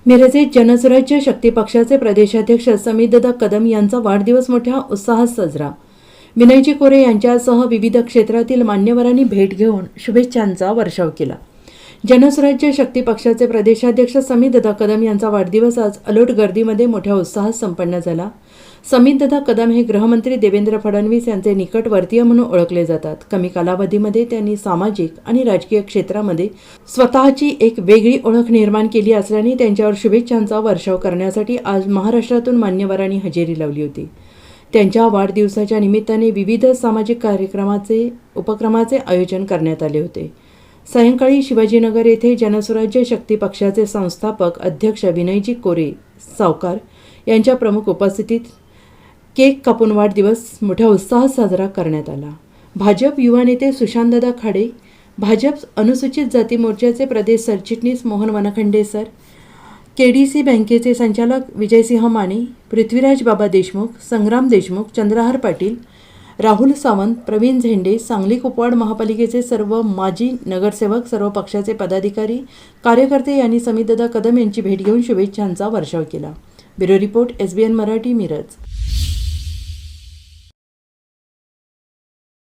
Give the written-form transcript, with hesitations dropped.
मिरजेत जनसुराज्य शक्ती पक्षाचे प्रदेशाध्यक्ष समीरदादा कदम यांचा वाढदिवस मोठ्या उत्साहात साजरा। विनयजी कोरे यांच्यासह विविध क्षेत्रातील मान्यवरांनी भेट घेऊन शुभेच्छांचा वर्षाव केला। जनसुराज्य शक्ती पक्षाचे प्रदेशाध्यक्ष समीरदादा कदम यांचा वाढदिवस आज अलोट गर्दीमध्ये मोठ्या उत्साहात संपन्न झाला। समीरदादा कदम हे गृहमंत्री देवेंद्र फडणवीस यांचे निकटवर्तीय म्हणून ओळखले जातात। कमी कालावधीमध्ये त्यांनी सामाजिक आणि राजकीय क्षेत्रामध्ये स्वतःची एक वेगळी ओळख निर्माण केली असल्याने त्यांच्यावर शुभेच्छांचा वर्षाव करण्यासाठी आज महाराष्ट्रातून मान्यवरांनी हजेरी लावली होती। त्यांच्या वाढदिवसाच्या निमित्ताने विविध सामाजिक उपक्रमाचे आयोजन करण्यात आले होते। सायंकाळी शिवाजीनगर येथे जनसुराज्य शक्ती पक्षाचे संस्थापक अध्यक्ष विनयजी कोरे सावकार यांच्या प्रमुख उपस्थितीत केक कापून वाढदिवस मोठ्या उत्साहात साजरा करण्यात आला। भाजप युवा नेते सुशांतदादा खाडे, भाजप अनुसूचित जाती मोर्चाचे प्रदेश सरचिटणीस मोहन वनखंडे सर, केडीसी बँकेचे संचालक विजयसिंह माने, पृथ्वीराज बाबा देशमुख, संग्राम देशमुख, चंद्रहार पाटील, राहुल सावंत, प्रवीण झेंडे, सांगली कुपवाड महापालिकेचे सर्व माजी नगरसेवक, सर्व पक्षाचे पदाधिकारी, कार्यकर्ते यांनी समीरदादा कदम यांची भेट घेऊन शुभेच्छांचा वर्षाव केला। Bureau report SBN Marathi, Miraj.